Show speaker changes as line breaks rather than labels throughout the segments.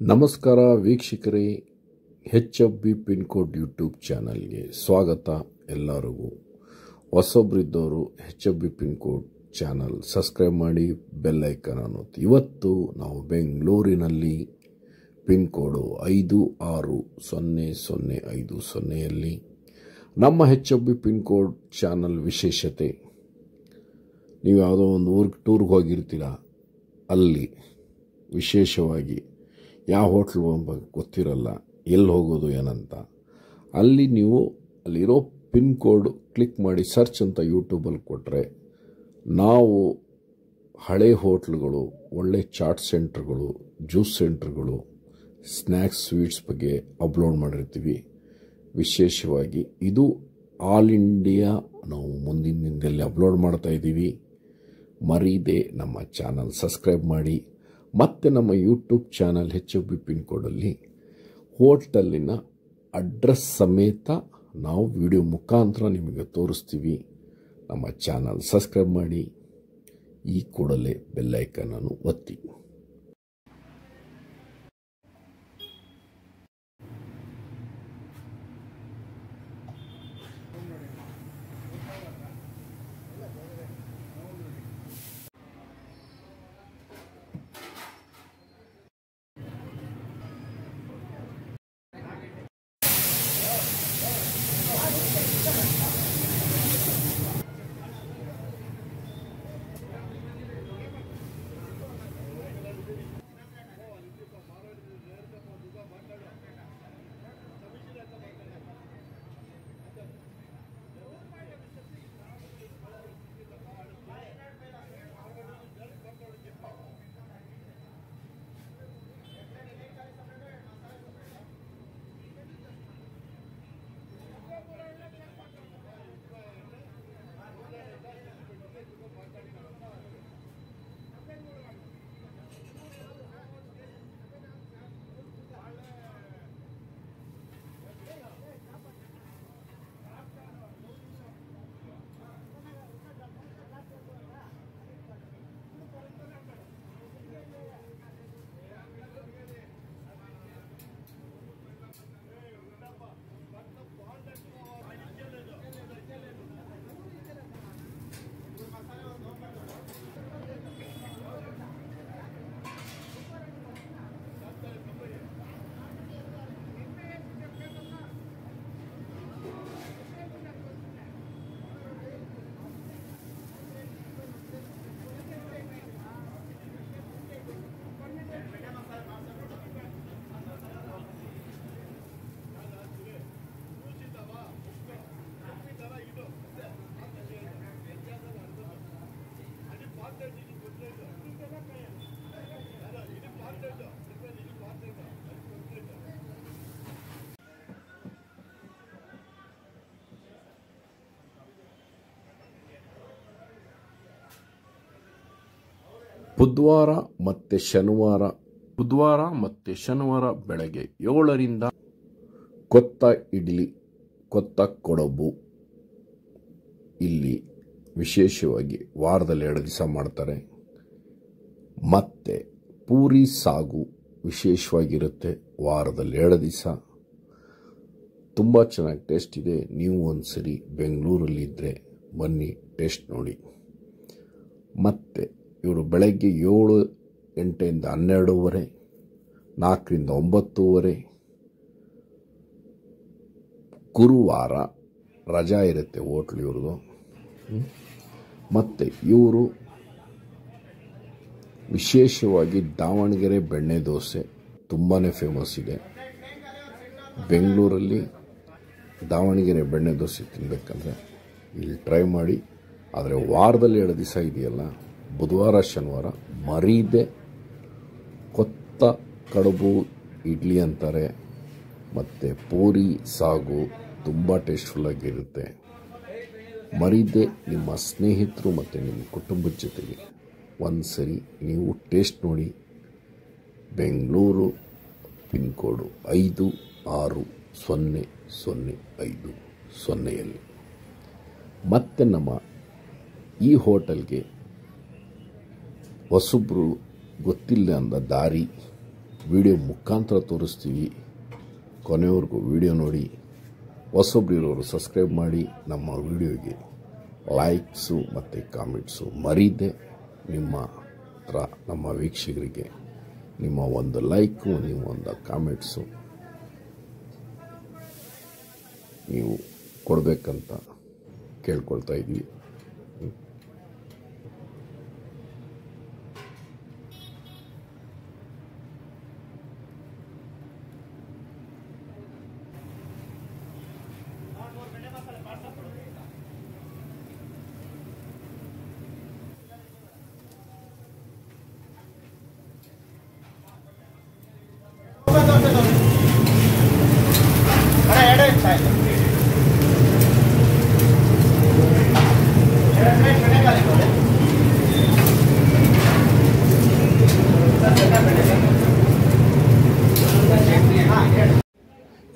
ನಮಸ್ಕಾರ ವೀಕ್ಷಕರೇ, HFB pin code YouTube ಚಾನಲ್ಗೆ ಸ್ವಾಗತ. ಎಲ್ಲರಿಗೂ ಹೊಸೊಬ್ಬರಿದ್ದವರು HFB pin code channel subscribe ಮಾಡಿ, ಬೆಲ್ ಐಕಾನ್ ಅನ್ನೋದು. ಇವತ್ತು ನಾವು ಬೆಂಗಳೂರಿನಲ್ಲಿ ಪಿನ್ ಕೋಡು 560050 ನಮ್ಮ HFB ಪಿನ್ ಕೋಡ್ ಚಾನಲ್ ವಿಶೇಷತೆ, ನೀವು ಯಾವುದೋ ಒಂದು ಊರಿಗೆ ಟೂರ್ಗೆ ಹೋಗಿರ್ತೀರ, ಅಲ್ಲಿ ವಿಶೇಷವಾಗಿ ಯಾವ ಹೋಟ್ಲ್ ಗೊತ್ತಿರಲ್ಲ, ಎಲ್ಲಿ ಹೋಗೋದು ಏನಂತ. ಅಲ್ಲಿ ನೀವು ಅಲ್ಲಿರೋ ಪಿನ್ ಕೋಡ್ ಕ್ಲಿಕ್ ಮಾಡಿ ಸರ್ಚ್ ಅಂತ ಯೂಟ್ಯೂಬಲ್ಲಿ ಕೊಟ್ಟರೆ, ನಾವು ಹಳೆ ಹೋಟ್ಲುಗಳು, ಒಳ್ಳೆ ಚಾಟ್ ಸೆಂಟ್ರ್ಗಳು, ಜ್ಯೂಸ್ ಸೆಂಟ್ರ್ಗಳು, ಸ್ನ್ಯಾಕ್ಸ್ ಸ್ವೀಟ್ಸ್ ಬಗ್ಗೆ ಅಪ್ಲೋಡ್ ಮಾಡಿರ್ತೀವಿ. ವಿಶೇಷವಾಗಿ ಇದು ಆಲ್ ಇಂಡಿಯಾ ನಾವು ಮುಂದಿನ ದಿನದಲ್ಲಿ ಅಪ್ಲೋಡ್ ಮಾಡ್ತಾ ಇದ್ದೀವಿ. ಮರೀದೆ ನಮ್ಮ ಚಾನಲ್ ಸಬ್ಸ್ಕ್ರೈಬ್ ಮಾಡಿ. ಮತ್ತು ನಮ್ಮ ಯೂಟ್ಯೂಬ್ ಚಾನಲ್ HFB ಪಿನ್ ಕೋಡಲ್ಲಿ ಹೋಟೆಲಿನ ಅಡ್ರೆಸ್ ಸಮೇತ ನಾವು ವಿಡಿಯೋ ಮುಖಾಂತರ ನಿಮಗೆ ತೋರಿಸ್ತೀವಿ. ನಮ್ಮ ಚಾನಲ್ ಸಬ್ಸ್ಕ್ರೈಬ್ ಮಾಡಿ, ಈ ಕೂಡಲೇ ಬೆಲ್ ಐಕಾನನ್ನು ಒತ್ತಿ. ಬುಧವಾರ ಮತ್ತು ಶನಿವಾರ ಬೆಳಗ್ಗೆ 7ರಿಂದ ಕೊತ್ತ ಇಡ್ಲಿ, ಕೊತ್ತ ಕಡುಬು ಇಲ್ಲಿ ವಿಶೇಷವಾಗಿ ವಾರದಲ್ಲಿ 2 ದಿವಸ ಮಾಡ್ತಾರೆ. ಮತ್ತು ಪೂರಿ ಸಾಗು ವಿಶೇಷವಾಗಿರುತ್ತೆ, ವಾರದಲ್ಲಿ 2 ದಿವಸ. ತುಂಬ ಚೆನ್ನಾಗಿ ಟೇಸ್ಟ್ ಇದೆ. ನೀವು ಒಂದ್ಸರಿ ಬೆಂಗಳೂರಲ್ಲಿದ್ದರೆ ಬನ್ನಿ, ಟೇಸ್ಟ್ ನೋಡಿ. ಮತ್ತು ಇವರು ಬೆಳಗ್ಗೆ 8ರಿಂದ 12:30, 4ರಿಂದ 9:30. ಗುರುವಾರ ರಜಾ ಇರುತ್ತೆ ಹೋಟ್ಲು ಇವ್ರದ್ದು. ಮತ್ತು ಇವರು ವಿಶೇಷವಾಗಿ ದಾವಣಗೆರೆ ಬೆಣ್ಣೆ ದೋಸೆ ತುಂಬಾ ಫೇಮಸ್ ಇದೆ. ಬೆಂಗಳೂರಲ್ಲಿ ದಾವಣಗೆರೆ ಬೆಣ್ಣೆ ದೋಸೆ ತಿನ್ನಬೇಕಂದ್ರೆ ಇಲ್ಲಿ ಟ್ರೈ ಮಾಡಿ. ಆದರೆ ವಾರದಲ್ಲಿ 2 ದಿವಸ ಇದೆಯಲ್ಲ, ಬುಧವಾರ ಶನಿವಾರ ಮರೀದೆ ಕೊತ್ತ ಕಡುಬು ಇಡ್ಲಿ ಅಂತಾರೆ. ಮತ್ತು ಪೂರಿ ಸಾಗು ತುಂಬ ಟೇಸ್ಟ್ಫುಲ್ಲಾಗಿರುತ್ತೆ. ಮರೀದೆ ನಿಮ್ಮ ಸ್ನೇಹಿತರು ಮತ್ತು ನಿಮ್ಮ ಕುಟುಂಬದ ಜೊತೆಗೆ ಒಂದ್ಸರಿ ನೀವು ಟೇಸ್ಟ್ ನೋಡಿ. Bengaluru pin code 560050. ಮತ್ತು ನಮ್ಮ ಈ ಹೋಟೆಲ್ಗೆ ಹೊಸಬ್ರು ಗೊತ್ತಿಲ್ಲ ಅಂದ ದಾರಿ ವಿಡಿಯೋ ಮುಖಾಂತರ ತೋರಿಸ್ತೀವಿ. ಕೊನೆವರೆಗೂ ವಿಡಿಯೋ ನೋಡಿ. ಹೊಸೊಬ್ಬರಿರೋರು ಸಬ್ಸ್ಕ್ರೈಬ್ ಮಾಡಿ. ನಮ್ಮ ವಿಡಿಯೋಗೆ ಲೈಕ್ಸು ಮತ್ತು ಕಾಮೆಂಟ್ಸು ಮರೀದೆ. ನಿಮ್ಮ ಹತ್ರ ನಮ್ಮ ವೀಕ್ಷಕರಿಗೆ ನಿಮ್ಮ ಒಂದು ಲೈಕು, ನಿಮ್ಮ ಒಂದು ಕಾಮೆಂಟ್ಸು ನೀವು ಕೊಡಬೇಕಂತ ಕೇಳ್ಕೊಳ್ತಾ ಇದ್ದೀವಿ.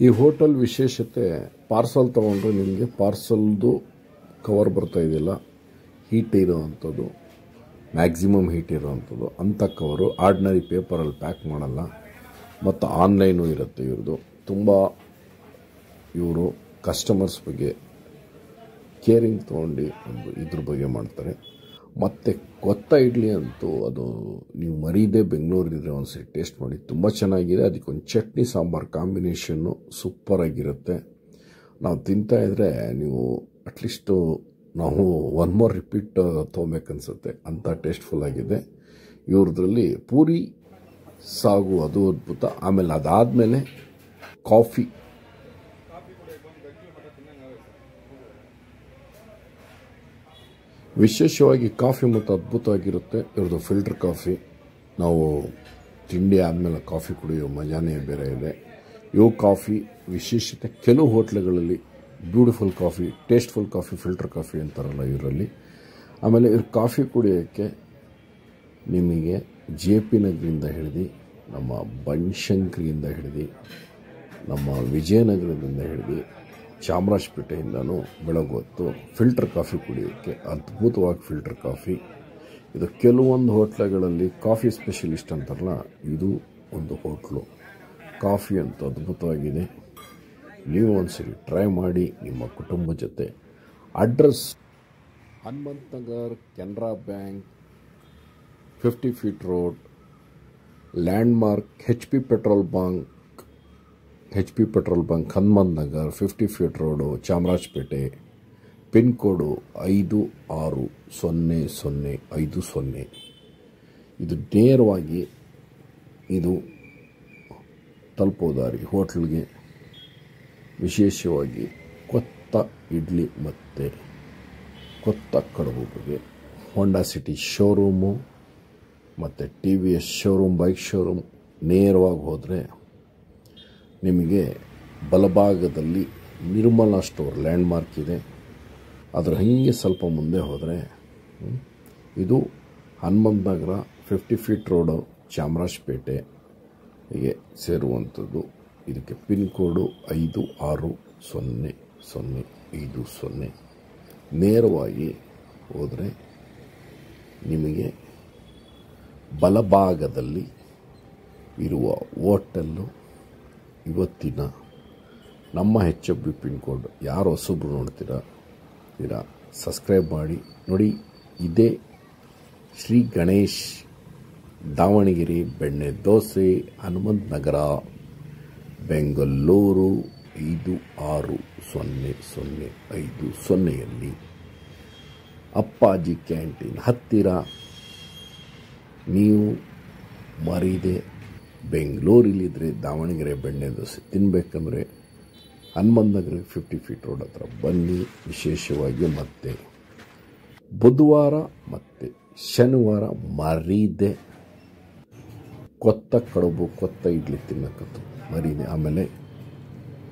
ಈ ಹೋಟೆಲ್ ವಿಶೇಷತೆ, ಪಾರ್ಸಲ್ ತೊಗೊಂಡ್ರೆ ನಿಮಗೆ ಪಾರ್ಸಲ್ದು ಕವರ್ ಬರ್ತಾ ಇದೆಯಲ್ಲ, ಹೀಟ್ ಇರೋವಂಥದ್ದು, ಮ್ಯಾಕ್ಸಿಮಮ್ ಹೀಟ್ ಇರೋವಂಥದ್ದು ಅಂಥ ಕವರು. ಆರ್ಡಿನರಿ ಪೇಪರಲ್ಲಿ ಪ್ಯಾಕ್ ಮಾಡಲ್ಲ. ಮತ್ತು ಆನ್ಲೈನು ಇರುತ್ತೆ ಇವ್ರದ್ದು. ತುಂಬ ಇವರು ಕಸ್ಟಮರ್ಸ್ ಬಗ್ಗೆ ಕೇರಿಂಗ್ ತೊಗೊಂಡು ಒಂದು ಇದ್ರ ಬಗ್ಗೆ ಮಾಡ್ತಾರೆ. ಮತ್ತು ಕೊತ್ತ ಇಡ್ಲಿ ಅಂತೂ ಅದು ನೀವು ಮರೀದೆ ಬೆಂಗಳೂರಿದ್ರೆ ಒಂದ್ಸರಿ ಟೇಸ್ಟ್ ಮಾಡಿ, ತುಂಬ ಚೆನ್ನಾಗಿದೆ. ಅದಕ್ಕೊಂದು ಚಟ್ನಿ ಸಾಂಬಾರು ಕಾಂಬಿನೇಷನ್ನು ಸೂಪರಾಗಿರುತ್ತೆ. ನಾವು ತಿಂತಾಯಿದ್ರೆ ನೀವು ಅಟ್ಲೀಸ್ಟು ನಾವು ಒನ್ ಮೋರ್ ರಿಪೀಟ್ ತೊಗೊಬೇಕನ್ಸುತ್ತೆ, ಅಂಥ ಟೇಸ್ಟ್ಫುಲ್ ಆಗಿದೆ. ಇವ್ರದ್ರಲ್ಲಿ ಪೂರಿ ಸಾಗು ಅದು ಅದ್ಭುತ. ಆಮೇಲೆ ಅದಾದಮೇಲೆ ಕಾಫಿ, ವಿಶೇಷವಾಗಿ ಕಾಫಿ ಮತ್ತು ಅದ್ಭುತವಾಗಿರುತ್ತೆ ಇವ್ರದ್ದು. ಫಿಲ್ಟರ್ ಕಾಫಿ, ನಾವು ತಿಂಡಿ ಆದಮೇಲೆ ಕಾಫಿ ಕುಡಿಯೋ ಮಜಾನೇ ಬೇರೆ ಇದೆ. ಇವು ಕಾಫಿ ವಿಶೇಷತೆ. ಕೆಲವು ಹೋಟ್ಲುಗಳಲ್ಲಿ beautiful coffee, tasteful coffee, filter coffee ಅಂತಾರಲ್ಲ ಇವರಲ್ಲಿ. ಆಮೇಲೆ ಇವ್ರ ಕಾಫಿ ಕುಡಿಯೋಕ್ಕೆ ನಿಮಗೆ JP ನಗರಿಂದ ಹಿಡಿದು, ನಮ್ಮ ಬನಶಂಕರಿಯಿಂದ ಹಿಡಿದು, ನಮ್ಮ ವಿಜಯನಗರದಿಂದ ಹಿಡಿದು, ಚಾಮರಾಜಪೇಟೆಯಿಂದನೂ ಬೆಳಗ್ಗೆ ಹೊತ್ತು ಫಿಲ್ಟರ್ ಕಾಫಿ ಕುಡಿಯೋಕ್ಕೆ ಅದ್ಭುತವಾಗಿ ಫಿಲ್ಟರ್ ಕಾಫಿ. ಇದು ಕೆಲವೊಂದು ಹೋಟ್ಲುಗಳಲ್ಲಿ ಕಾಫಿ ಸ್ಪೆಷಲಿಸ್ಟ್ ಅಂತಾರಲ್ಲ, ಇದು ಒಂದು ಹೋಟ್ಲು. ಕಾಫಿ ಅಂತ ಅದ್ಭುತವಾಗಿದೆ. ನೀವು ಒಂದ್ಸರಿ ಟ್ರೈ ಮಾಡಿ ನಿಮ್ಮ ಕುಟುಂಬದ ಜೊತೆ. Address Hanumantha Nagar, Canara bank, 50 feet road, landmark HP petrol bunk Hanumantha Nagar, 50 feet road, Chamarajpet. Pin code 560050. ಇದು ನೇರವಾಗಿ ಇದು ತಲುಪೋದಾರಿ ಹೋಟ್ಲಿಗೆ. ವಿಶೇಷವಾಗಿ ಕೊತ್ತ ಇಡ್ಲಿ ಮತ್ತು ಕೊತ್ತ ಕಡುಬು ಬಗ್ಗೆ ಹೋಂಡಾ ಸಿಟಿ ಶೋರೂಮು ಮತ್ತು TVS ಶೋರೂಮ್, ಬೈಕ್ ಶೋರೂಮ್ ನೇರವಾಗಿ ಹೋದರೆ ನಿಮಗೆ ಬಲಭಾಗದಲ್ಲಿ ನಿರ್ಮಲಾ ಸ್ಟೋರ್ ಲ್ಯಾಂಡ್ಮಾರ್ಕ್ ಇದೆ. ಅದರ ಹೀಗೆ ಸ್ವಲ್ಪ ಮುಂದೆ ಹೋದರೆ ಇದು ಹನುಮಂತ ನಗರ, 50 ಫೀಟ್ ರೋಡು, ಚಾಮರಾಜಪೇಟೆಗೆ ಸೇರುವಂಥದ್ದು. ಇದಕ್ಕೆ ಪಿನ್ ಕೋಡು 560050. ನೇರವಾಗಿ ಹೋದರೆ ನಿಮಗೆ ಬಲಭಾಗದಲ್ಲಿ ಇರುವ ಹೋಟೆಲ್ಲು ಇವತ್ತಿನ ನಮ್ಮ HFB ಪಿನ್ ಕೋಡ್. ಯಾರು ಹೊಸಬ್ರು ನೋಡ್ತೀರಾ ಸಬ್ಸ್ಕ್ರೈಬ್ ಮಾಡಿ ನೋಡಿ. ಇದೇ ಶ್ರೀ ಗಣೇಶ್ ದಾವಣಗೆರೆ ಬೆಣ್ಣೆ ದೋಸೆ, ಹನುಮಂತ ನಗರ, ಬೆಂಗಳೂರು 560050ಯಲ್ಲಿ ಅಪ್ಪಾಜಿ ಕ್ಯಾಂಟೀನ್ ಹತ್ತಿರ. ನೀವು ಮರೀದೆ ಬೆಂಗಳೂರಿಲಿದ್ದರೆ ದಾವಣಗೆರೆ ಬೆಣ್ಣೆ ದೋಸೆ ತಿನ್ನಬೇಕಂದ್ರೆ ಹನುಮಂತ ನಗರ 50 ಫೀಟ್ ರೋಡ್ ಹತ್ರ ಬನ್ನಿ. ವಿಶೇಷವಾಗಿ ಮತ್ತೆ ಬುಧವಾರ ಮತ್ತು ಶನಿವಾರ ಮರೀದೆ ಕೊತ್ತ ಕಡುಬು, ಕೊತ್ತ ಇಡ್ಲಿ ತಿನ್ನಕ್ಕಂತೂ ಮರೀದೆ. ಆಮೇಲೆ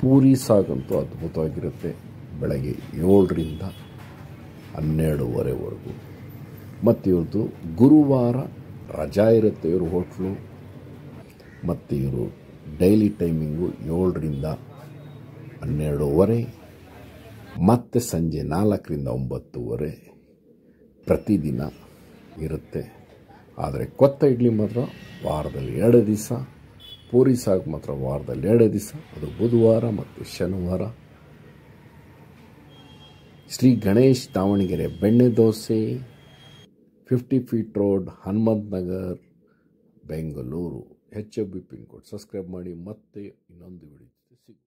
ಪೂರಿ ಸಾಗಂತೂ ಅದ್ಭುತವಾಗಿರುತ್ತೆ. ಬೆಳಗ್ಗೆ 7ರಿಂದ 12:30ವರೆಗೂ. ಮತ್ತು ಇವ್ರದ್ದು ಗುರುವಾರ ರಜಾ ಇರುತ್ತೆ ಇವ್ರ ಹೋಟ್ಲು. ಮತ್ತು ಇವರು ಡೈಲಿ ಟೈಮಿಂಗು 7ರಿಂದ 12:30, ಮತ್ತು ಸಂಜೆ 4ರಿಂದ 9 ಪ್ರತಿದಿನ ಇರುತ್ತೆ. ಆದರೆ ಕೊತ್ತ ಇಡ್ಲಿ ಮಾತ್ರ ವಾರದಲ್ಲಿ 2 ದಿವಸ ಪೂರಿ ಸಾಗು ಮಾತ್ರ ವಾರದಲ್ಲಿ 2 ದಿವಸ, ಅದು ಬುಧವಾರ ಮತ್ತು ಶನಿವಾರ. ಶ್ರೀ ಗಣೇಶ್ ದಾವಣಗೆರೆ ಬೆಣ್ಣೆ dosa, 50 feet road, Hanumanth Nagar, Bengaluru. HFB pin code. Subscribe ಮಾಡಿ. ಮತ್ತೆ ಇನ್ನೊಂದು ವಿಡಿಯೋ